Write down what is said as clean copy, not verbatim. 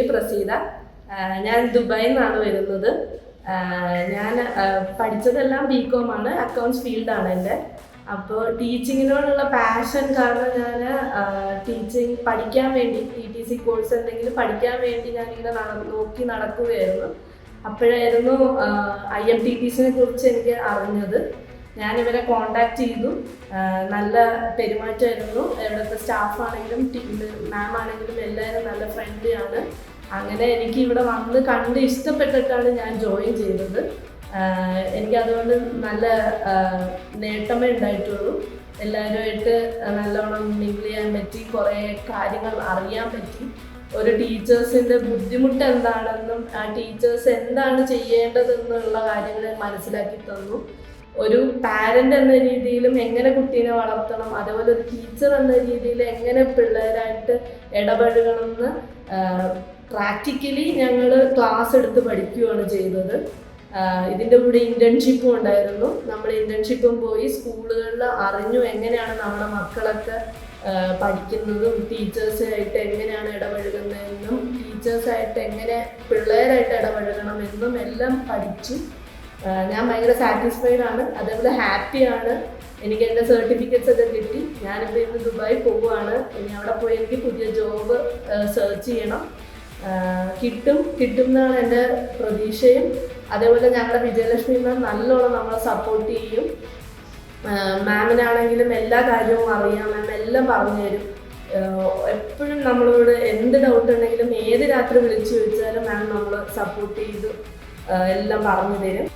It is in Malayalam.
പ്രസീത. ഞാൻ ദുബായിൽ നിന്നാണ് വരുന്നത്. ഞാൻ പഠിച്ചതെല്ലാം ബികോം ആണ്, അക്കൗണ്ട്സ് ഫീൽഡാണ് എൻ്റെ. അപ്പോൾ ടീച്ചിങ്ങിനോടുള്ള പാഷൻ കാരണം ഞാൻ ടീച്ചിങ് പഠിക്കാൻ വേണ്ടി TTC കോഴ്സ് എന്തെങ്കിലും പഠിക്കാൻ വേണ്ടി ഞാനിങ്ങനെ നോക്കി നടക്കുകയായിരുന്നു. അപ്പോഴായിരുന്നു IMTTCനെ കുറിച്ച് എനിക്ക് അറിഞ്ഞത്. ഞാനിവരെ കോണ്ടാക്ട് ചെയ്തു. നല്ല പെരുമാറ്റമായിരുന്നു. ഇവിടുത്തെ സ്റ്റാഫാണെങ്കിലും മാം ആണെങ്കിലും എല്ലാവരും നല്ല ഫ്രണ്ട്ലി ആണ്. അങ്ങനെ എനിക്ക് ഇവിടെ വന്ന് കണ്ട് ഇഷ്ടപ്പെട്ടിട്ടാണ് ഞാൻ ജോയിൻ ചെയ്തത്. എനിക്കതുകൊണ്ട് നല്ല നേട്ടമേ ഉണ്ടായിട്ടുള്ളൂ. എല്ലാവരുമായിട്ട് നല്ലോണം മിങ്കിൾ ചെയ്യാൻ പറ്റി, കുറേ കാര്യങ്ങൾ അറിയാൻ പറ്റി. ഒരു ടീച്ചേഴ്സിൻ്റെ ബുദ്ധിമുട്ട് എന്താണെന്നും ആ ടീച്ചേഴ്സ് എന്താണ് ചെയ്യേണ്ടതെന്നുള്ള കാര്യങ്ങൾ മനസ്സിലാക്കി തന്നു. ഒരു പാരൻ്റ് എന്ന രീതിയിലും എങ്ങനെ കുട്ടീനെ വളർത്തണം, അതേപോലെ ഒരു ടീച്ചർ എന്ന രീതിയിൽ എങ്ങനെ പിള്ളേരായിട്ട് ഇടപഴകണമെന്ന് പ്രാക്ടിക്കലി ഞങ്ങൾ ക്ലാസ് എടുത്ത് പഠിക്കുകയാണ് ചെയ്തത്. ഇതിൻ്റെ കൂടെ ഇൻറ്റേൺഷിപ്പും ഉണ്ടായിരുന്നു. നമ്മൾ ഇൻറ്റേൺഷിപ്പും പോയി സ്കൂളുകളിൽ അറിഞ്ഞു എങ്ങനെയാണ് നമ്മുടെ മക്കളൊക്കെ പഠിക്കുന്നതും ടീച്ചേഴ്സായിട്ട് എങ്ങനെയാണ് ഇടപഴകുന്നതെന്നും ടീച്ചേഴ്സായിട്ട് എങ്ങനെ പിള്ളേരായിട്ട് ഇടപഴകണമെന്നും എല്ലാം പഠിച്ചു. ഞാൻ ഭയങ്കര സാറ്റിസ്ഫൈഡ് ആണ്, അതേപോലെ ഹാപ്പിയാണ്. എനിക്ക് എൻ്റെ സർട്ടിഫിക്കറ്റ്സ് ഒക്കെ കിട്ടി. ഞാനിപ്പോൾ ഇന്ന് ദുബായി പോവുകയാണ്. ഇനി അവിടെ പോയി എനിക്ക് പുതിയ ജോബ് സെർച്ച് ചെയ്യണം. കിട്ടും എന്നാണ് എൻ്റെ പ്രതീക്ഷയും. അതേപോലെ ഞങ്ങളുടെ വിജയലക്ഷ്മി മാം നല്ലോണം നമ്മളെ സപ്പോർട്ട് ചെയ്യും. മാമിനാണെങ്കിലും എല്ലാ കാര്യവും അറിയാം. മാം എല്ലാം പറഞ്ഞു തരും. എപ്പോഴും നമ്മളോട് എന്ത് ഡൗട്ട് ഉണ്ടെങ്കിലും ഏത് രാത്രി വിളിച്ചു ചോദിച്ചാലും മാം നമ്മൾ സപ്പോർട്ട് ചെയ്ത് എല്ലാം പറഞ്ഞു തരും.